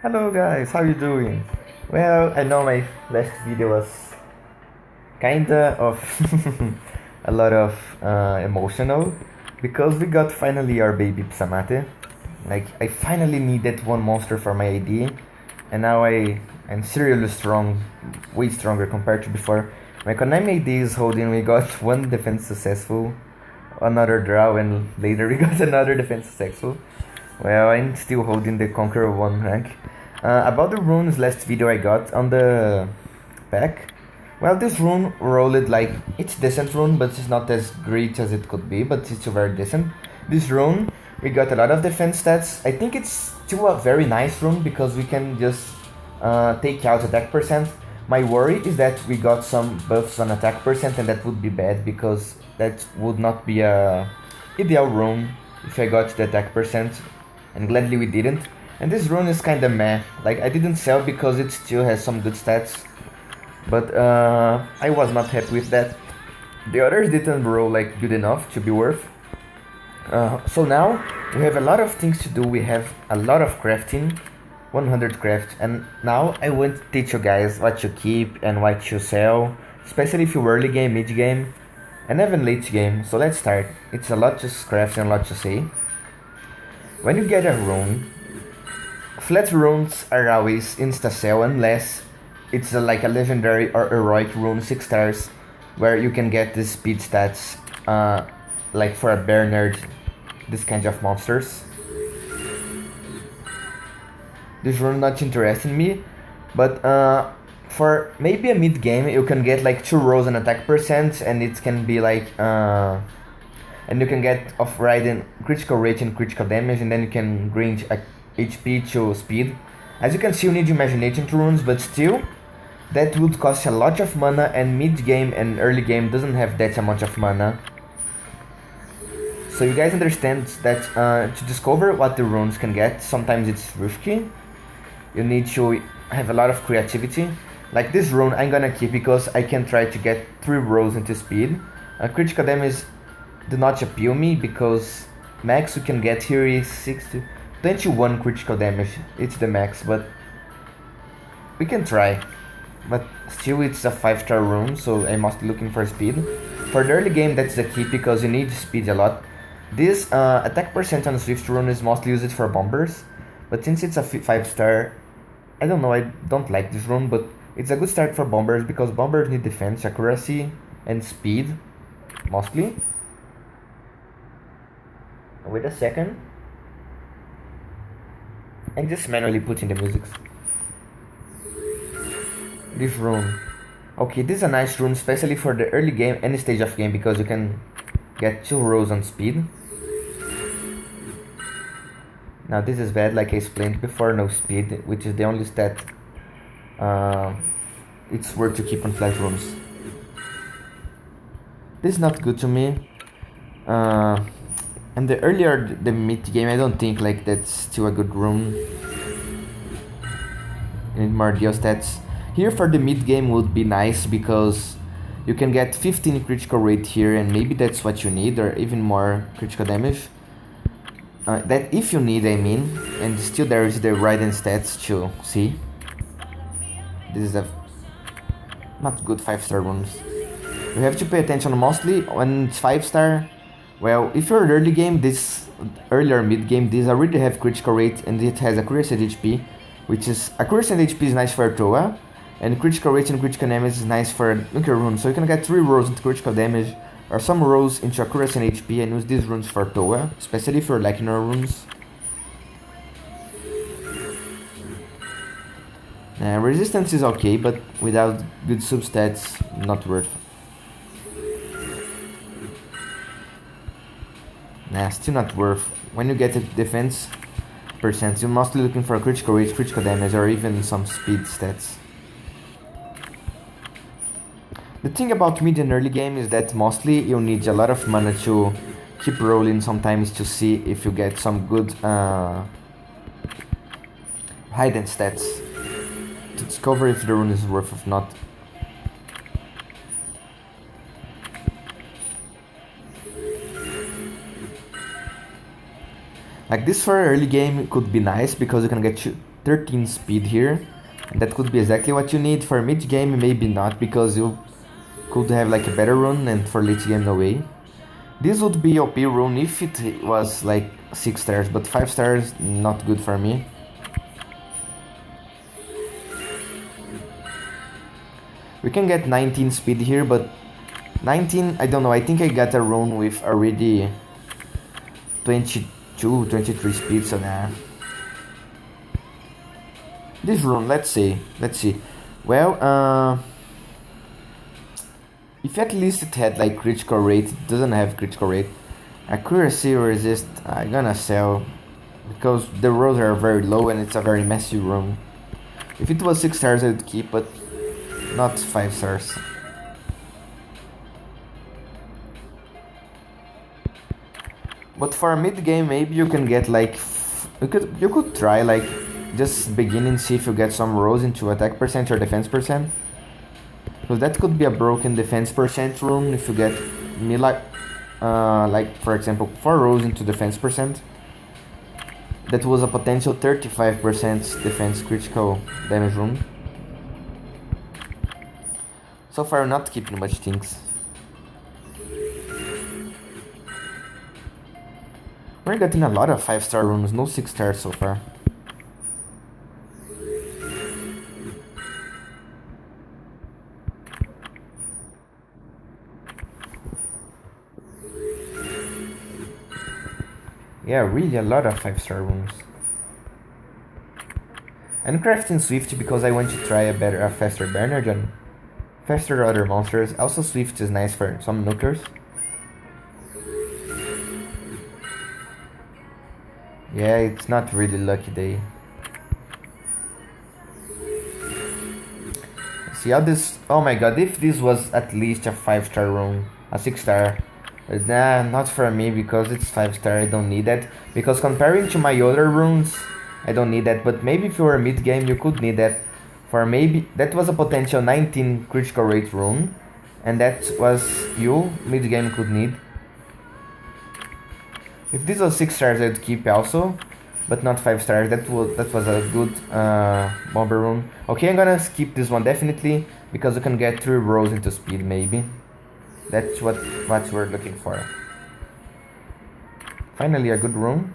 Hello guys, how you doing? Well, I know my last video was kinda of a lot of emotional because we got finally our baby Psamate. Like I finally needed one monster for my AD, and now I'm seriously strong, way stronger compared to before. My Konami AD is holding. We got one defense successful, another draw, and later we got another defense successful. Well, I'm still holding the Conqueror 1 rank. About the runes last video I got on the pack. Well, this rune rolled like, it's decent rune, but it's not as great as it could be, but it's still very decent. This rune, we got a lot of defense stats. I think it's still a very nice rune because we can just take out attack percent. My worry is that we got some buffs on attack percent and that would be bad because that would not be a ideal rune if I got the attack percent, and gladly we didn't. And this rune is kinda meh, like I didn't sell because it still has some good stats, but I was not happy with that. The others didn't roll like good enough to be worth. So now we have a lot of things to do, we have a lot of crafting, 100 craft, and now I want to teach you guys what to keep and what to sell, especially if you early game, mid game, and even late game. So let's start. It's a lot to craft and a lot to say. When you get a rune, flat runes are always insta-sell unless it's like a legendary or heroic rune 6 stars where you can get the speed stats like for a bear nerd, this kind of monsters. This rune not interesting me, but for maybe a mid game you can get like 2 rolls on attack percent and it can be like and you can get off riding critical rate and critical damage, and then you can range HP to speed. As you can see, you need imagination to runes, but still that would cost a lot of mana, and mid game and early game doesn't have that amount of mana. So you guys understand that to discover what the runes can get, sometimes it's risky. You need to have a lot of creativity. Like this rune I'm gonna keep because I can try to get 3 rolls into speed. Critical damage do not appeal me because max we can get here is 21 critical damage. It's the max, but we can try. But still it's a 5-star rune, so I'm mostly looking for speed. For the early game that's the key because you need speed a lot. This attack percent on Swift rune is mostly used for bombers, but since it's a 5-star, I don't know, I don't like this rune, but it's a good start for bombers because bombers need defense, accuracy, and speed, mostly. Wait a second. I'm just manually putting the music. This rune. Okay, this is a nice rune, especially for the early game, any stage of game, because you can get 2 rolls on speed. Now this is bad, like I explained before, no speed, which is the only stat it's worth to keep on flat runes. This is not good to me. And the earlier the mid game, I don't think like that's still a good rune. You need more deal stats. Here for the mid game would be nice because you can get 15 critical rate here, and maybe that's what you need, or even more critical damage. That if you need, I mean, and still there is the riding stats to see. This is a not good 5-star runes. You have to pay attention mostly when it's 5-star. Well, if you're early game, this earlier mid game, these already have critical rate and it has accuracy and HP, which is accuracy and HP is nice for Toa, and critical rate and critical damage is nice for nuclear rune. So you can get 3 rolls into critical damage or some rolls into accuracy and HP and use these runes for Toa, especially if you're lacking your runes. Resistance is okay, but without good substats, not worth it. Nah, still not worth. When you get a defense percent, you're mostly looking for critical rate, critical damage, or even some speed stats. The thing about mid and early game is that mostly you need a lot of mana to keep rolling sometimes to see if you get some good hidden stats to discover if the rune is worth or not. Like this for early game could be nice because you can get 13 speed here. And that could be exactly what you need. For mid game, maybe not, because you could have like a better run, and for late game, no way. This would be OP rune if it was like 6 stars, but 5 stars, not good for me. We can get 19 speed here, but 19, I don't know, I think I got a rune with already 22, 23 speed, so nah. This rune, let's see. Well, if at least it had like critical rate, it doesn't have critical rate. Accuracy resist, I'm gonna sell, because the rolls are very low and it's a very messy rune. If it was 6 stars I would keep, but not 5 stars. But for mid game, maybe you can get like you could try like just begin and see if you get some rolls into attack percent or defense percent. So that could be a broken defense percent rune if you get me like for example 4 rolls into defense percent. That was a potential 35% defense critical damage rune. So far not keeping much things. We're getting a lot of 5-star runes, no 6 stars so far. Yeah, really a lot of 5-star runes. I'm crafting Swift because I want to try a faster Bernard and faster other monsters. Also Swift is nice for some nukers. Yeah, it's not really lucky day. See how this... Oh my god, if this was at least a 5-star rune, a 6-star. Nah, not for me, because it's 5-star, I don't need that. Because comparing to my other runes, I don't need that. But maybe if you were mid-game, you could need that. For maybe... That was a potential 19 critical rate rune. And that was you, mid-game, could need. If this was 6 stars, I'd keep also, but not 5 stars. That was a good bomber rune. Okay, I'm gonna skip this one definitely, because you can get 3 rolls into speed maybe. That's what we're looking for. Finally, a good rune.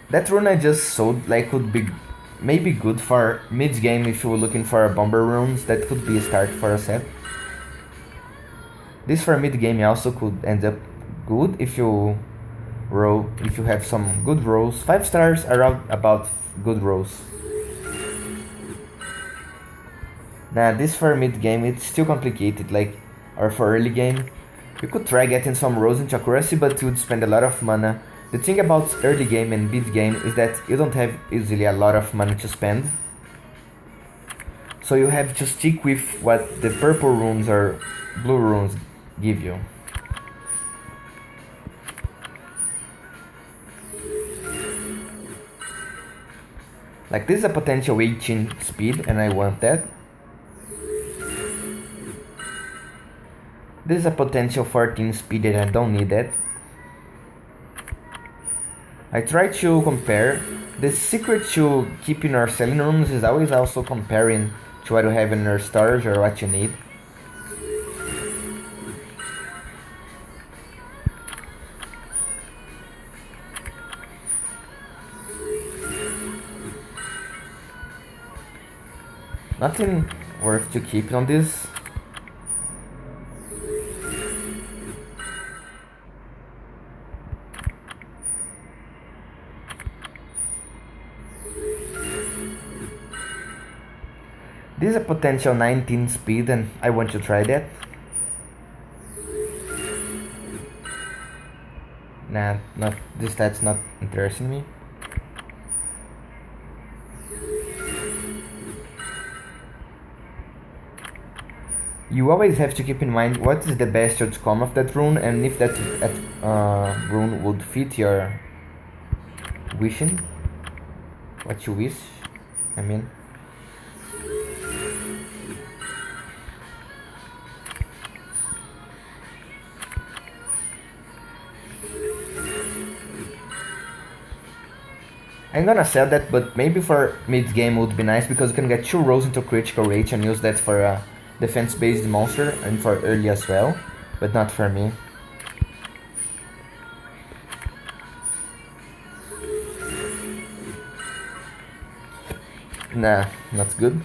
That rune I just sold like could be maybe good for mid game if you were looking for bomber runes. That could be a start for a set. This for mid game also could end up good if you have some good rolls. 5 stars are about good rolls. Nah, this for mid game it's still complicated, like, or for early game. You could try getting some rolls into accuracy, but you would spend a lot of mana. The thing about early game and mid game is that you don't have easily a lot of money to spend. So you have to stick with what the purple runes or blue runes give you. Like this is a potential 18 speed and I want that. This is a potential 14 speed and I don't need that. I try to compare. The secret to keeping our selling rooms is always also comparing to what you have in your storage or what you need. Nothing worth to keep on this. This is a potential 19 speed and I want to try that. Nah, not this stat's not interesting me. You always have to keep in mind what is the best outcome of that rune and if that rune would fit your wishing, what you wish. I mean. I'm gonna sell that, but maybe for mid-game would be nice because you can get 2 rolls into critical rate and use that for a defense-based monster and for early as well, but not for me. Nah, not good.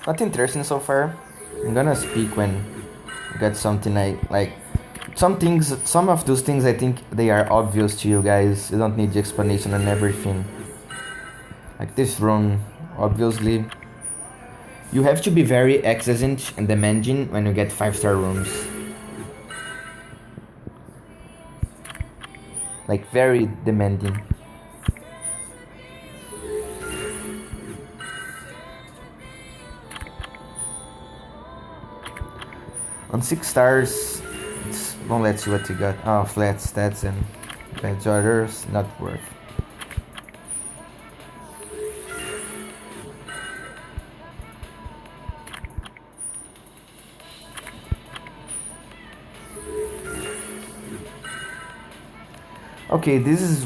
Not interesting so far. I'm gonna speak when I get something I like. Some things, some of those things I think they are obvious to you guys. You don't need the explanation on everything. Like this run, obviously. You have to be very exigent and demanding when you get 5-star rooms. Like very demanding. On 6 stars, well, let's see what you got. Oh, flat stats and badge orders, not worth. Okay,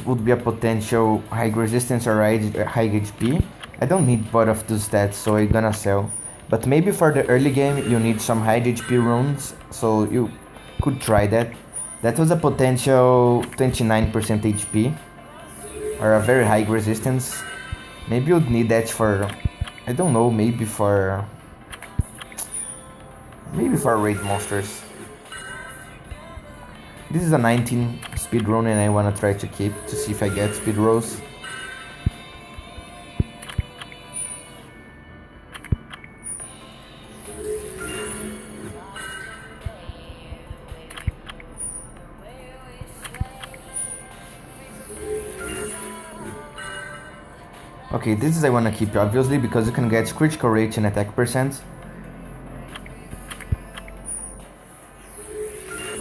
would be a potential high resistance or high HP. I don't need both of those stats, so I'm gonna sell. But maybe for the early game you need some high HP runes, so you could try that. That was a potential 29% HP, or a very high resistance. Maybe you'd need that for, I don't know, maybe for raid monsters. This is a 19 speed run and I wanna try to keep to see if I get speed rolls. Okay, this is I wanna keep obviously because you can get critical rate and attack percent.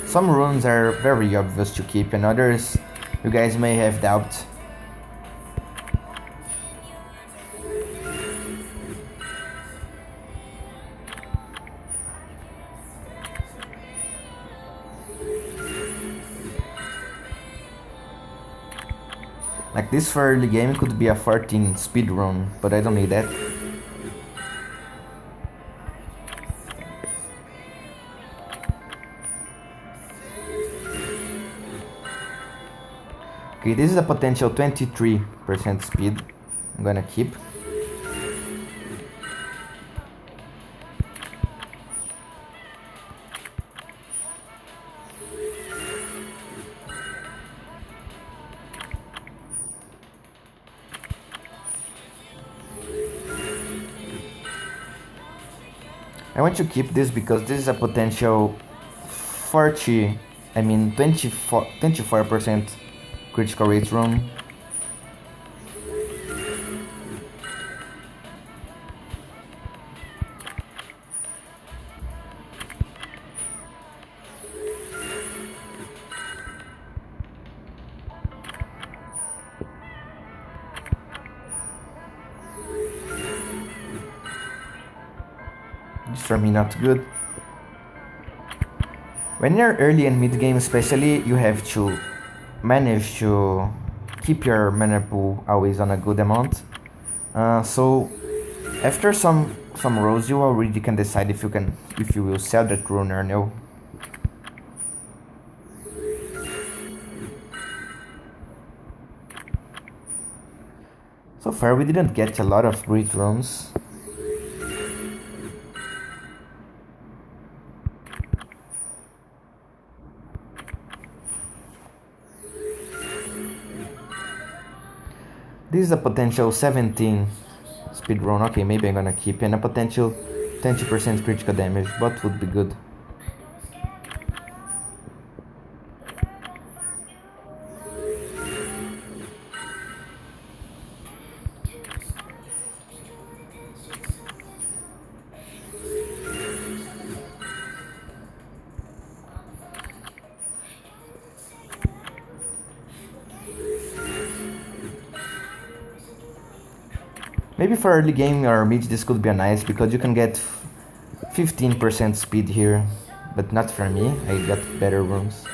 Some runes are very obvious to keep and others you guys may have doubt. Like this for early game could be a 14 speed run, but I don't need that. Okay, this is a potential 23% speed. I'm gonna keep. I want to keep this because this is a potential 24% critical rate room. This for me not good. When you're early and mid game especially, you have to manage to keep your mana pool always on a good amount. So after some rows you already can decide if you will sell that rune or no. So far we didn't get a lot of great runes. This is a potential 17 speed run. Okay, maybe I'm gonna keep, and a potential 20% critical damage. What would be good? Maybe for early game or mid this could be a nice, because you can get 15% speed here, but not for me. I got better runes.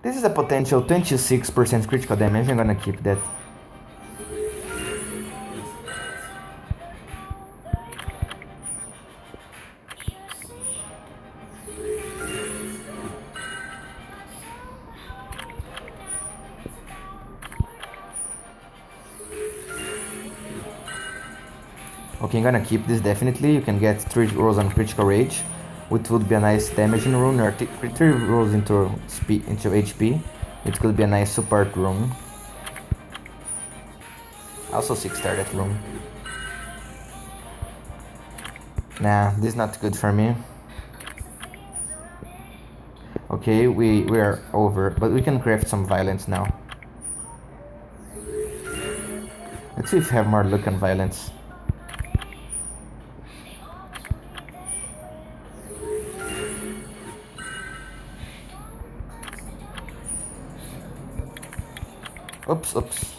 This is a potential 26% critical damage. I'm gonna keep that. Okay, I'm gonna keep this definitely. You can get 3 rolls on critical rage, which would be a nice damaging rune, or 3 rolls into speed, into HP. It could be a nice support rune. Also 6-star that rune. Nah, this is not good for me. Okay, we are over, but we can craft some violence now. Let's see if we have more luck on violence. Oops.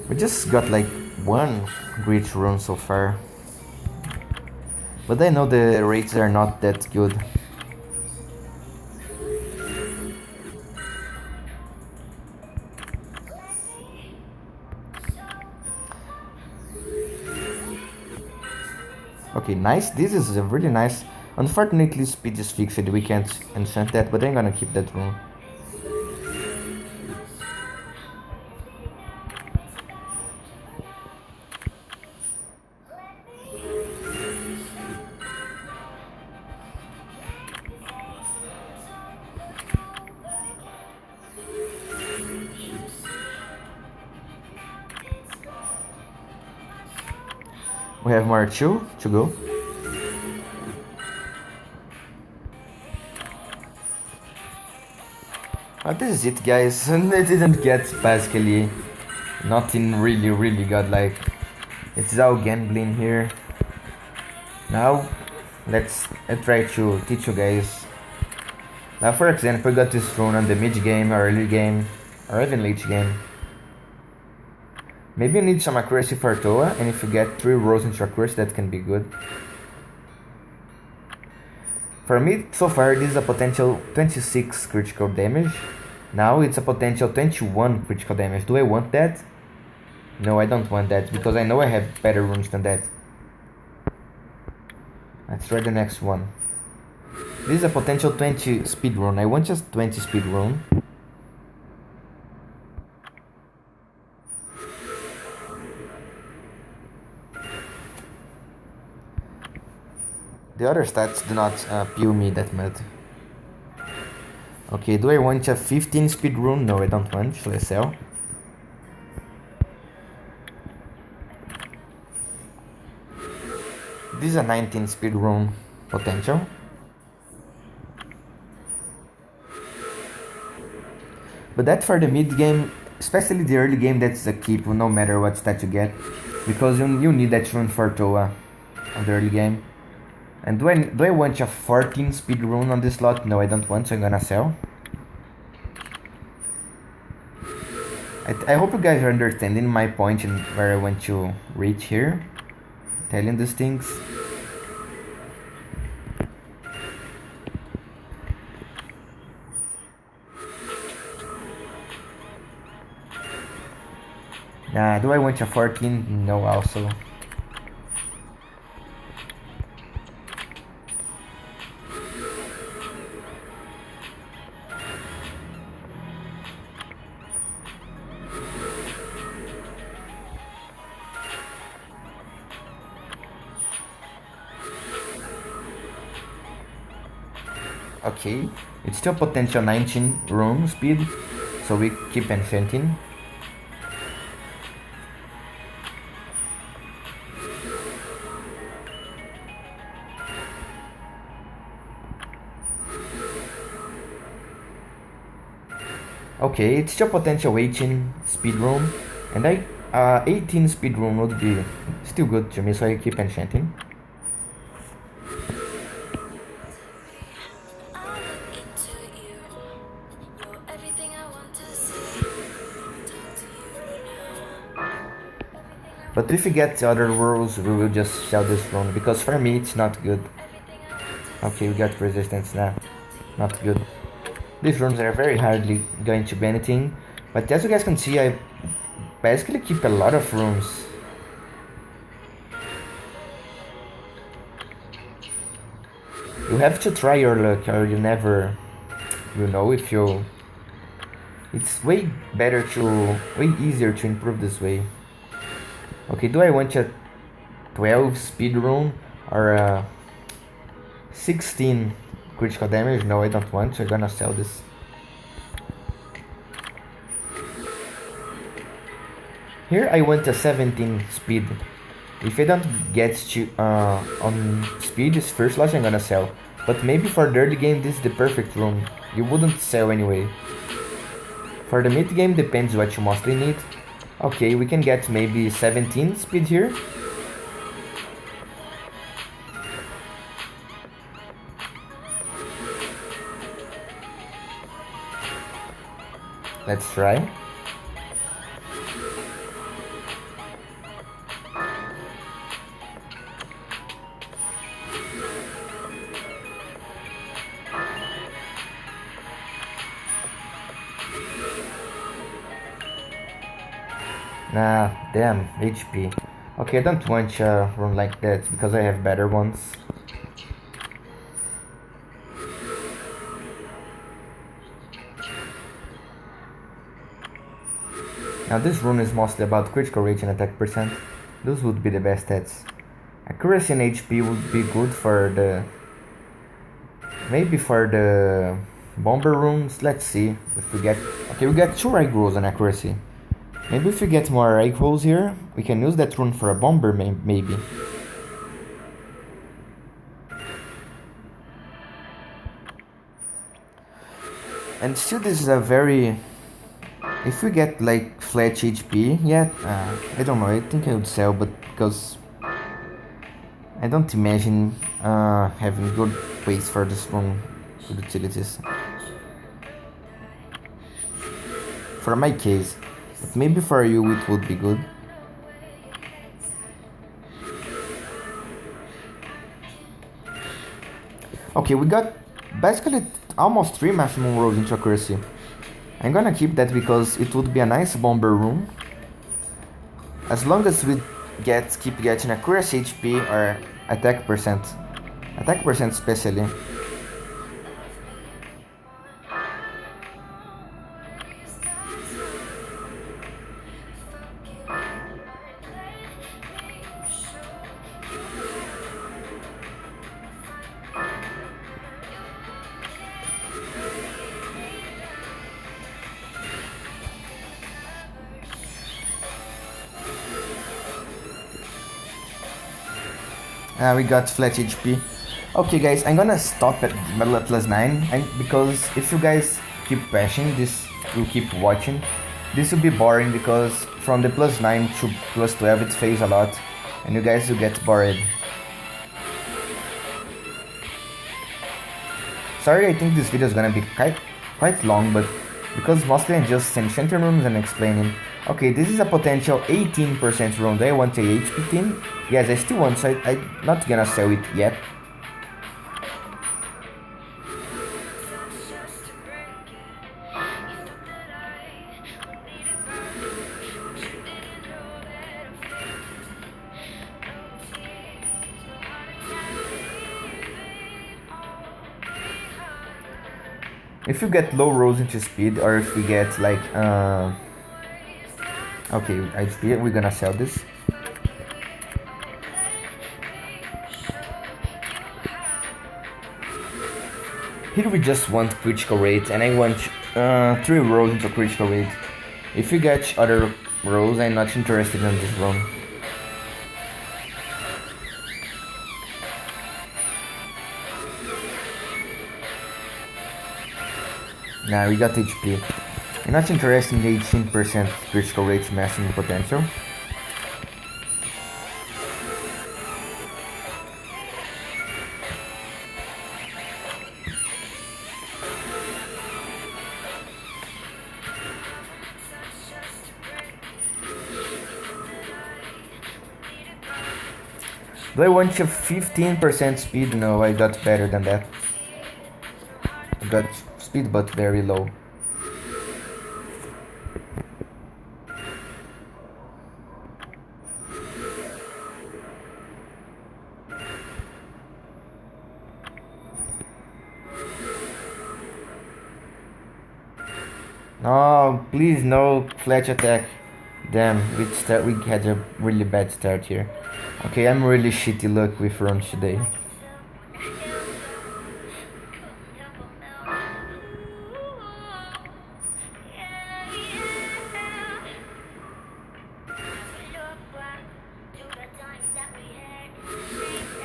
We just got like 1 great rune so far. But I know the rates are not that good. Okay, nice. This is a really nice. Unfortunately, speed is fixed. We can't enchant that, but I'm gonna keep that rune. We have more 2 to go. This is it, guys. I didn't get basically nothing really godlike. It's all gambling here. Now, let's try to teach you guys. Now, for example, we got this rune on the mid game or early game, or even late game. Maybe you need some accuracy for Toa, and if you get 3 rolls into accuracy, that can be good. For me, so far, this is a potential 26 critical damage. Now it's a potential 21 critical damage. Do I want that? No, I don't want that, because I know I have better runes than that. Let's try the next one. This is a potential 20 speed rune. I want just 20 speed rune. The other stats do not appeal me that much. Okay, do I want a 15 speed rune? No, I don't want. Should I sell? This is a 19 speed rune potential. But that for the mid game, especially the early game, that's a keep no matter what stat you get. Because you need that rune for Toa on the early game. And do I want a 14 speed rune on this slot? No, I don't want, so I'm gonna sell. I hope you guys are understanding my point and where I want to reach here. Telling these things. Do I want a 14? No, also. Okay, it's still potential 19 room speed, so we keep enchanting. Okay, it's still potential 18 speed room, and 18 speed room would be still good to me, so I keep enchanting. But if we get the other rules, we will just sell this rune, because for me it's not good. Okay, we got resistance now. Not good. These runes are very hardly going to be anything, but as you guys can see, I basically keep a lot of runes. You have to try your luck, or you never will know if you... It's way better to... way easier to improve this way. Okay, do I want a 12 speed rune or a 16 critical damage? No, I don't want, so I'm gonna sell this. Here I want a 17 speed. If I don't get to on speed this first slot, I'm gonna sell. But maybe for the early game this is the perfect rune. You wouldn't sell anyway. For the mid game depends what you mostly need. Okay, we can get maybe 17 speed here. Let's try. Nah, damn, HP. Okay, I don't want a run like that because I have better ones. Now this rune is mostly about critical rate and attack percent. Those would be the best stats. Accuracy and HP would be good for the... maybe for the bomber runes. Let's see if we get... okay, we got 2 egg rolls on accuracy. Maybe if we get more egg rolls here, we can use that rune for a bomber maybe. And still this is a very... if we get like flat HP, yeah, I don't know, I think I would sell, but because I don't imagine having good ways for this rune, good utilities. For my case, but maybe for you it would be good. Okay, we got basically almost 3 maximum rolls into accuracy. I'm gonna keep that because it would be a nice bomber rune. As long as we keep getting accuracy, HP or attack percent. Attack percent especially. We got flat HP. Okay guys, I'm gonna stop at +9, and because if you guys keep bashing, this will keep watching. This will be boring because from the +9 to +12 it fades a lot, and you guys will get bored. Sorry, I think this video is gonna be quite long, but because mostly I'm just enchanting rooms and explaining. Okay, this is a potential 18% rune. Do I want a HP team? Yes, I still want, so I'm not gonna sell it yet. If you get low rolls into speed, or if we get like okay, HP, we're gonna sell this. Here we just want critical rate, and I want 3 rolls into critical rate. If we get other rolls, I'm not interested in this run. Nah, we got HP. I'm not interested in the 18% critical rate maximum potential. Do I want a 15% speed? No, I got better than that. I got speed but very low. No, please no flash attack. Damn, we had a really bad start here. Okay, I'm really shitty luck with runs today.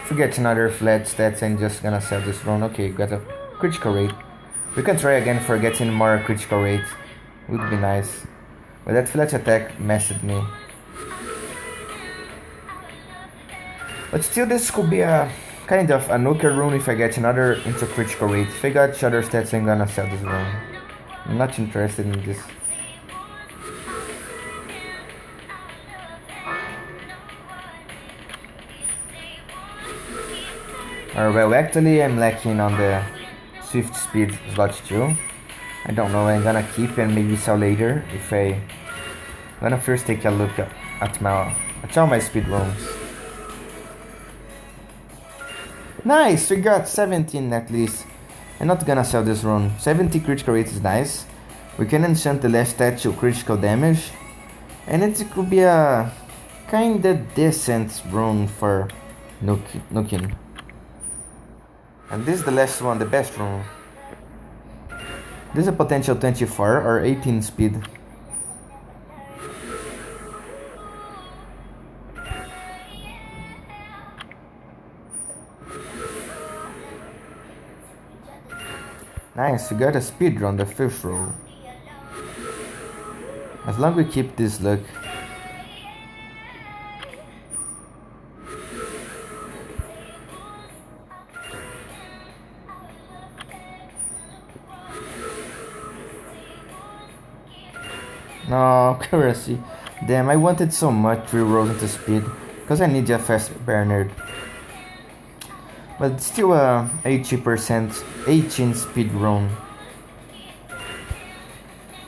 If we get another flat stats, I'm just gonna sell this run. Okay, got a critical rate. We can try again for getting more critical rate. Would be nice. But that flat attack messed me. But still, this could be a kind of a nuker rune if I get another into critical rate. If I got other stats, I'm gonna sell this rune. I'm not interested in this. Well, actually, I'm lacking on the Swift Speed slot too. I don't know, I'm gonna keep and maybe sell later if I'm gonna first take a look at all my speed runes. Nice, we got 17 at least. I'm not gonna sell this rune. 70 critical rate is nice. We can enchant the last stat to critical damage. And it could be a kinda decent rune for nuking. And this is the last one, the best rune. This is a potential 24 or 18 speed. Nice, we got a speed run the first roll. As long as we keep this luck. No, currency. Damn, I wanted so much 3 rolls into speed, because I need a fast burner. But still a 80%, 18 speed run.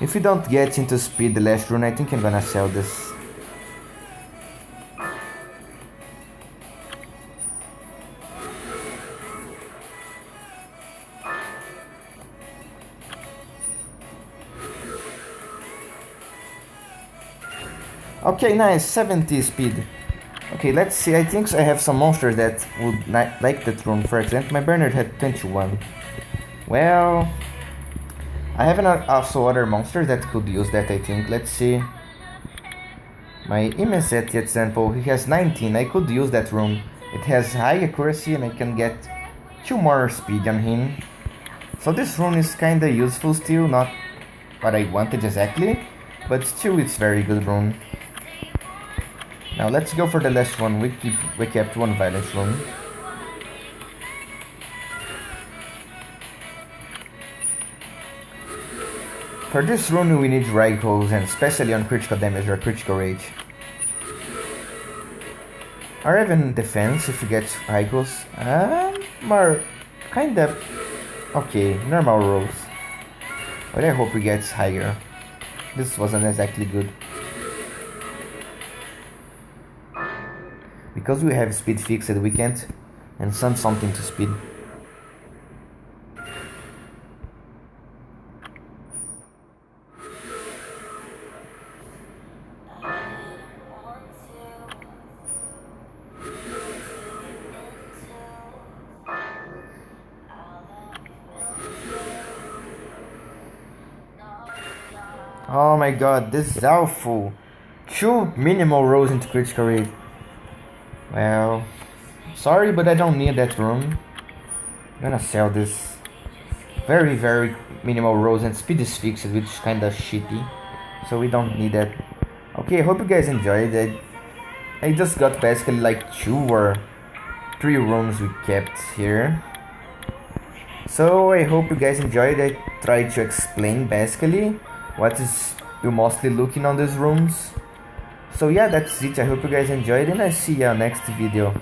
If we don't get into speed the last run, I think I'm gonna sell this. Okay, nice, 70 speed. Okay, let's see, I think I have some monsters that would like that rune. For example, my Bernard had 21. Well, I have also other monsters that could use that, I think. Let's see. My Immensity example, he has 19, I could use that rune. It has high accuracy and I can get 2 more speed on him. So this rune is kinda useful still, not what I wanted exactly, but still it's very good rune. Now let's go for the last one. We kept 1 violence rune. For this rune we need Rifles, and especially on critical damage or critical rage. Or even defense if we get Rifles. More kinda okay, normal rolls. But I hope we get higher. This wasn't exactly good. Because we have speed fixed, we can't enchant something to speed. Oh my god, this is awful. 2 minimal rolls into critical rate. Well, sorry, but I don't need that room. I'm gonna sell this. Very, very minimal rolls and speed is fixed, which is kinda shitty. So we don't need that. Okay, I hope you guys enjoyed it. I just got basically like 2 or 3 rooms we kept here. So I hope you guys enjoyed. I tried to explain basically what is you mostly looking on these rooms. So yeah, that's it. I hope you guys enjoyed and I see you next video.